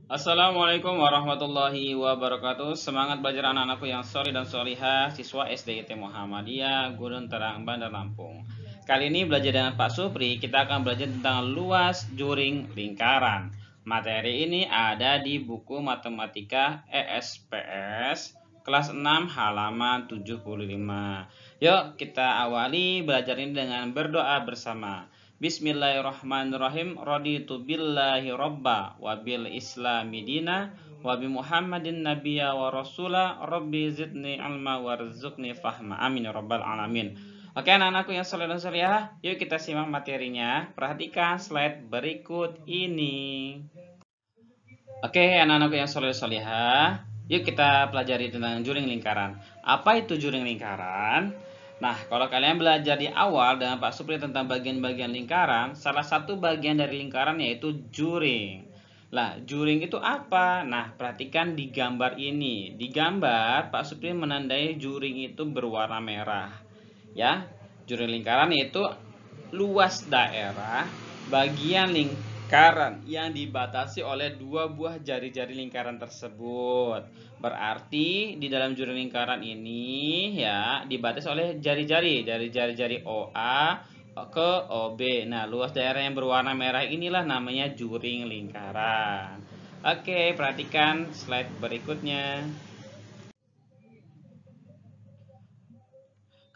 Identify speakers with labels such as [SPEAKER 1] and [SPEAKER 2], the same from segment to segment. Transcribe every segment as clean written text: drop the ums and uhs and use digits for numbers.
[SPEAKER 1] Assalamualaikum warahmatullahi wabarakatuh. Semangat belajar anak-anakku yang soleh dan solihah, siswa SDIT Muhammadiyah, Gunung Terang, Bandar Lampung. Kali ini belajar dengan Pak Supri, kita akan belajar tentang luas juring lingkaran. Materi ini ada di buku Matematika ESPS kelas 6 halaman 75. Yuk kita awali belajar ini dengan berdoa bersama. Bismillahirrahmanirrahim. Raditu billahi robba wa bil islami dina wa bi Muhammadin nabiyya wa rasula rabbi zidni ilma warzuqni fahma. Amin ya rabbal alamin. Oke anak-anakku yang soleh dan solehah, yuk kita simak materinya. Perhatikan slide berikut ini. Oke anak-anakku yang soleh dan solehah, yuk kita pelajari tentang juring lingkaran. Apa itu juring lingkaran? Nah, kalau kalian belajar di awal dengan Pak Supri tentang bagian-bagian lingkaran, salah satu bagian dari lingkaran yaitu juring. Nah, juring itu apa? Nah, perhatikan di gambar ini. Di gambar, Pak Supri menandai juring itu berwarna merah. Ya, juring lingkaran yaitu luas daerah, bagian lingkaran yang dibatasi oleh dua buah jari-jari lingkaran tersebut. Berarti di dalam juring lingkaran ini ya dibatasi oleh jari-jari dari jari-jari OA ke OB. Nah, luas daerah yang berwarna merah inilah namanya juring lingkaran. Oke, perhatikan slide berikutnya.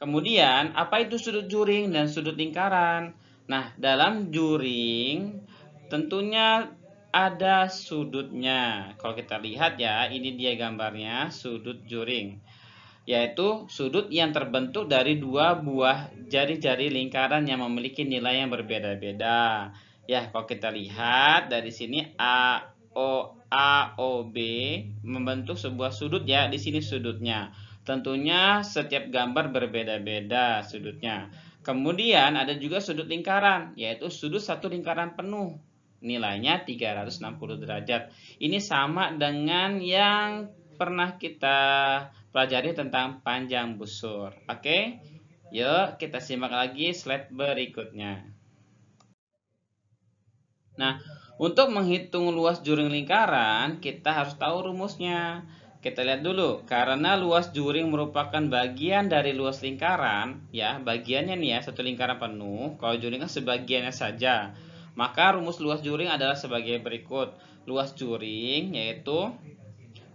[SPEAKER 1] Kemudian, apa itu sudut juring dan sudut lingkaran? Nah, dalam juring tentunya ada sudutnya. Kalau kita lihat ya, ini dia gambarnya sudut juring, yaitu sudut yang terbentuk dari dua buah jari-jari lingkaran yang memiliki nilai yang berbeda-beda. Ya, kalau kita lihat dari sini AOB membentuk sebuah sudut ya, di sini sudutnya. Tentunya setiap gambar berbeda-beda sudutnya. Kemudian ada juga sudut lingkaran, yaitu sudut satu lingkaran penuh. Nilainya 360 derajat. Ini sama dengan yang pernah kita pelajari tentang panjang busur. Oke? Yuk, kita simak lagi slide berikutnya. Nah, untuk menghitung luas juring lingkaran, kita harus tahu rumusnya. Kita lihat dulu, karena luas juring merupakan bagian dari luas lingkaran, ya, bagiannya nih ya, satu lingkaran penuh, kalau juring kan sebagiannya saja. Maka rumus luas juring adalah sebagai berikut. Luas juring yaitu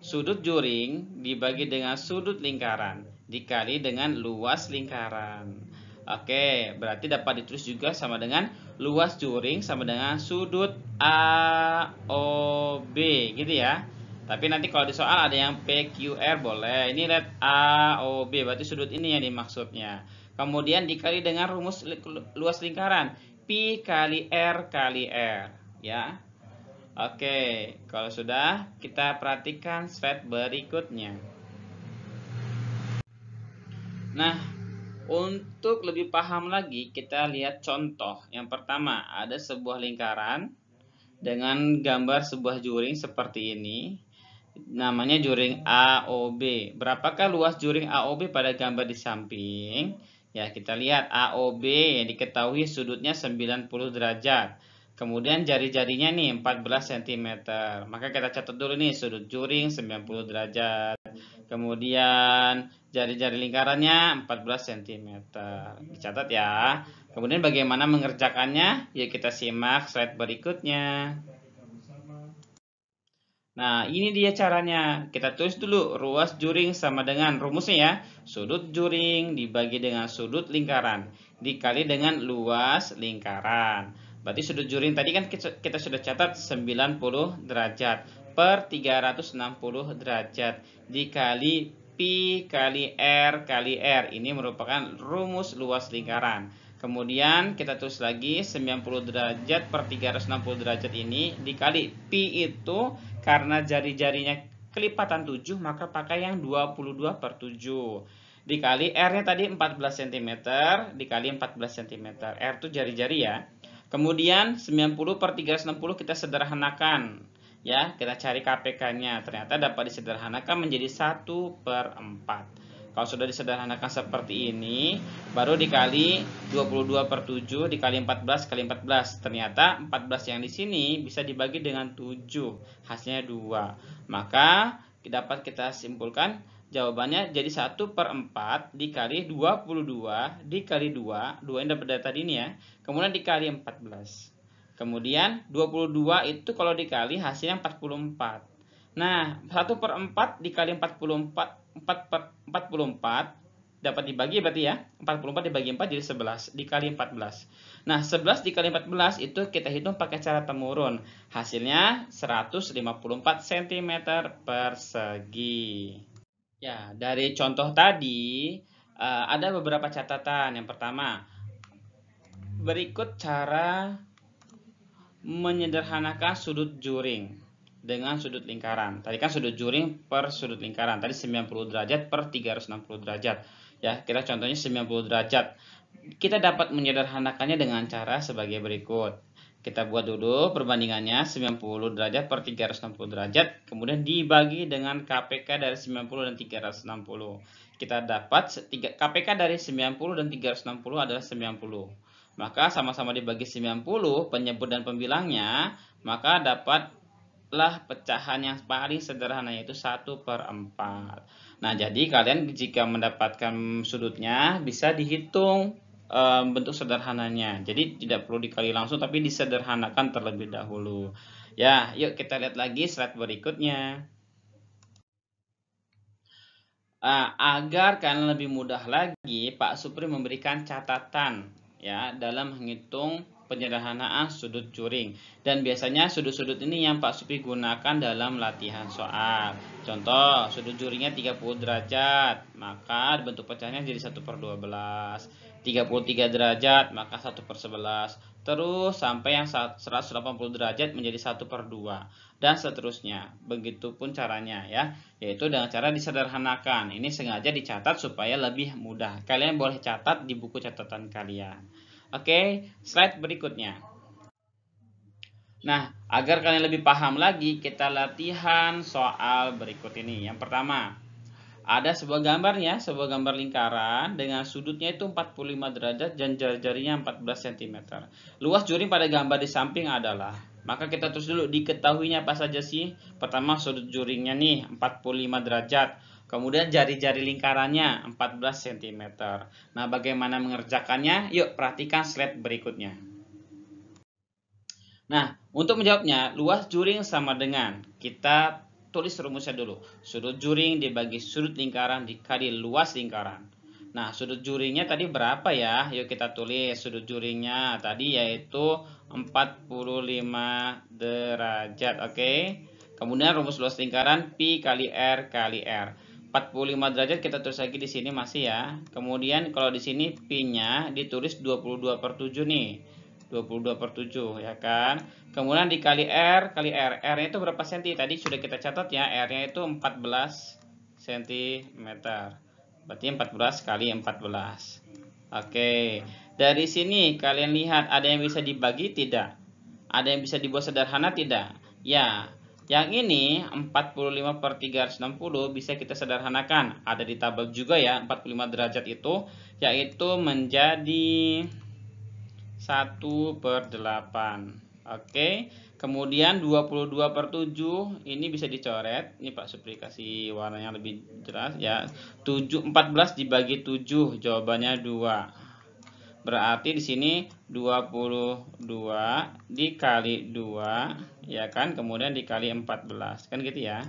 [SPEAKER 1] sudut juring dibagi dengan sudut lingkaran dikali dengan luas lingkaran. Oke, berarti dapat ditulis juga sama dengan luas juring sama dengan sudut AOB gitu ya. Tapi nanti kalau di soal ada yang PQR boleh. Ini lihat AOB berarti sudut ini yang dimaksudnya. Kemudian dikali dengan rumus luas lingkaran Pi kali R kali R ya. Oke, kalau sudah, kita perhatikan slide berikutnya. Nah, untuk lebih paham lagi, kita lihat contoh. Yang pertama, ada sebuah lingkaran dengan gambar sebuah juring seperti ini. Namanya juring AOB. Berapakah luas juring AOB pada gambar di samping? Ya, kita lihat AOB yang diketahui sudutnya 90 derajat. Kemudian jari-jarinya nih 14 cm. Maka kita catat dulu nih sudut juring 90 derajat. Kemudian jari-jari lingkarannya 14 cm. Dicatat ya. Kemudian bagaimana mengerjakannya? Yuk kita simak slide berikutnya. Nah, ini dia caranya. Kita tulis dulu ruas juring sama dengan rumusnya ya. Sudut juring dibagi dengan sudut lingkaran dikali dengan luas lingkaran. Berarti sudut juring tadi kan kita sudah catat 90 derajat per 360 derajat dikali pi kali r kali r. Ini merupakan rumus luas lingkaran. Kemudian kita tulis lagi 90 derajat per 360 derajat ini dikali pi itu karena jari-jarinya kelipatan 7 maka pakai yang 22 per 7. Dikali R-nya tadi 14 cm dikali 14 cm. R itu jari-jari ya. Kemudian 90 per 360 kita sederhanakan. Ya, kita cari KPK-nya. Ternyata dapat disederhanakan menjadi 1 per 4. Kalau sudah disederhanakan seperti ini, baru dikali 22 per 7 dikali 14 kali 14. Ternyata 14 yang di sini bisa dibagi dengan 7, hasilnya 2. Maka dapat kita simpulkan jawabannya jadi 1 per 4 dikali 22 dikali 2. 2 yang dapat dari tadi ini ya. Kemudian dikali 14. Kemudian 22 itu kalau dikali hasilnya 44. Nah, 1 per 4 dikali 44, 44 dapat dibagi berarti ya. 44 dibagi 4 jadi 11 dikali 14. Nah, 11 dikali 14 itu kita hitung pakai cara temurun. Hasilnya 154 cm persegi. Ya, dari contoh tadi ada beberapa catatan. Yang pertama, berikut cara menyederhanakan sudut juring dengan sudut lingkaran. Tadi kan sudut juring per sudut lingkaran. Tadi 90 derajat per 360 derajat. Ya, kita contohnya 90 derajat. Kita dapat menyederhanakannya dengan cara sebagai berikut. Kita buat dulu perbandingannya 90 derajat per 360 derajat. Kemudian dibagi dengan KPK dari 90 dan 360. Kita dapat KPK dari 90 dan 360 adalah 90. Maka sama-sama dibagi 90, penyebut dan pembilangnya, maka dapat pecahan yang paling sederhana yaitu 1 per 4. Nah, jadi kalian jika mendapatkan sudutnya bisa dihitung bentuk sederhananya. Jadi tidak perlu dikali langsung tapi disederhanakan terlebih dahulu. Ya, yuk kita lihat lagi slide berikutnya. Agar kalian lebih mudah lagi, Pak Supri memberikan catatan ya dalam menghitung penyederhanaan sudut juring. Dan biasanya sudut-sudut ini yang Pak Supri gunakan dalam latihan soal. Contoh, sudut juringnya 30 derajat, maka bentuk pecahnya jadi 1 per 12. 33 derajat, maka 1 per 11. Terus sampai yang 180 derajat menjadi 1 per 2. Dan seterusnya. Begitupun caranya ya, yaitu dengan cara disederhanakan. Ini sengaja dicatat supaya lebih mudah. Kalian boleh catat di buku catatan kalian. Oke, slide berikutnya. Nah, agar kalian lebih paham lagi, kita latihan soal berikut ini. Yang pertama, ada sebuah gambar ya, sebuah gambar lingkaran dengan sudutnya itu 45 derajat dan jari-jarinya 14 cm. Luas juring pada gambar di samping adalah, maka kita terus dulu diketahuinya apa saja sih? Pertama, sudut juringnya nih 45 derajat. Kemudian jari-jari lingkarannya 14 cm. Nah, bagaimana mengerjakannya? Yuk perhatikan slide berikutnya. Nah, untuk menjawabnya, luas juring sama dengan, kita tulis rumusnya dulu. Sudut juring dibagi sudut lingkaran dikali luas lingkaran. Nah, sudut juringnya tadi berapa ya? Yuk kita tulis sudut juringnya tadi yaitu 45 derajat, oke? Kemudian rumus luas lingkaran pi kali R kali R. 45 derajat kita tulis lagi di sini masih ya. Kemudian kalau di sini pi-nya ditulis 22 per 7 nih. 22 per 7 ya kan. Kemudian dikali R kali R. R-nya itu berapa senti? Tadi sudah kita catat ya. R-nya itu 14 cm. Berarti 14 kali 14. Oke. Dari sini kalian lihat ada yang bisa dibagi tidak? Ada yang bisa dibuat sederhana tidak? Ya. Yang ini 45 per 360 bisa kita sederhanakan. Ada di tabel juga ya 45 derajat itu. Yaitu menjadi 1 per 8. Oke. Kemudian 22 per 7 ini bisa dicoret. Ini Pak Supri kasih warnanya lebih jelas ya. 14 dibagi 7 jawabannya 2. Berarti di sini 22 dikali 2 ya kan, kemudian dikali 14 kan gitu ya.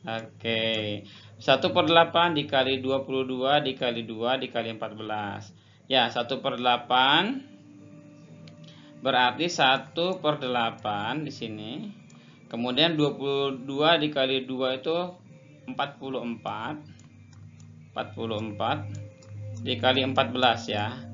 [SPEAKER 1] Oke. 1 per 8 dikali 22 dikali 2 dikali 14. Ya, 1 per 8 berarti 1 per 8 di sini. Kemudian 22 dikali 2 itu 44. 44 dikali 14 ya.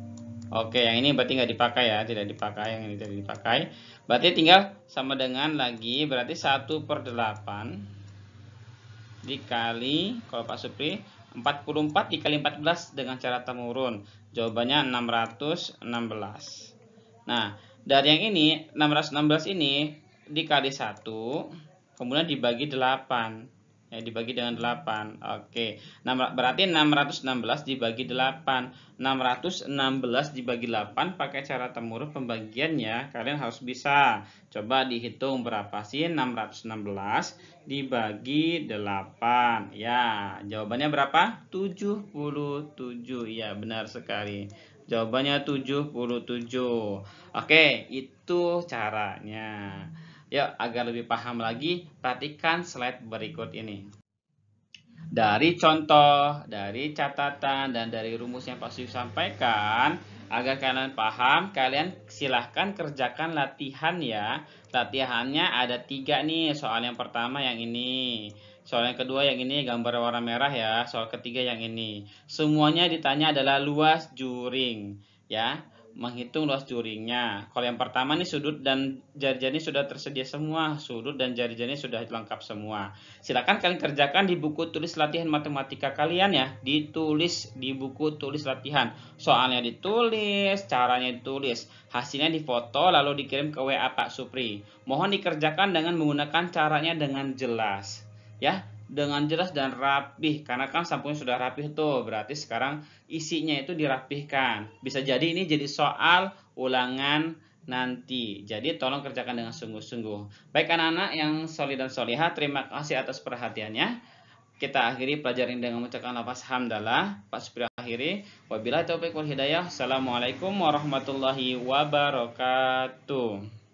[SPEAKER 1] Oke, yang ini berarti nggak dipakai ya, tidak dipakai, yang ini tidak dipakai. Berarti tinggal sama dengan lagi, berarti 1 per 8 dikali, kalau Pak Supri, 44 dikali 14 dengan cara temurun. Jawabannya 616. Nah, dari yang ini, 616 ini dikali 1, kemudian dibagi 8. Ya, dibagi dengan 8. Oke. Nah, berarti 616 dibagi 8. 616 dibagi 8 pakai cara temurun pembagiannya. Kalian harus bisa. Coba dihitung berapa sih 616 dibagi 8. Ya, jawabannya berapa? 77. Ya, benar sekali. Jawabannya 77. Oke, itu caranya. Ya, agar lebih paham lagi, perhatikan slide berikut ini. Dari contoh, dari catatan, dan dari rumus yang pasti sampaikan, agar kalian paham, kalian silahkan kerjakan latihan ya. Latihannya ada 3 nih, soal yang pertama yang ini. Soal yang kedua yang ini, gambar warna merah ya. Soal ketiga yang ini. Semuanya ditanya adalah luas juring ya. Menghitung luas juringnya. Kalau yang pertama nih sudut dan jari-jari sudah tersedia semua. Sudut dan jari-jari sudah lengkap semua. Silakan kalian kerjakan di buku tulis latihan matematika kalian ya. Ditulis di buku tulis latihan. Soalnya ditulis, caranya ditulis. Hasilnya difoto lalu dikirim ke WA Pak Supri. Mohon dikerjakan dengan menggunakan caranya dengan jelas. Ya, dengan jelas dan rapih, karena kan sampulnya sudah rapih tuh, berarti sekarang isinya itu dirapihkan. Bisa jadi ini jadi soal ulangan nanti, jadi tolong kerjakan dengan sungguh-sungguh. Baik anak-anak yang solid dan solihah, terima kasih atas perhatiannya. Kita akhiri pelajaran dengan mengucapkan lafaz hamdalah. Pak Supri akhiri, wabillahi taufiq wal hidayah. Assalamualaikum warahmatullahi wabarakatuh.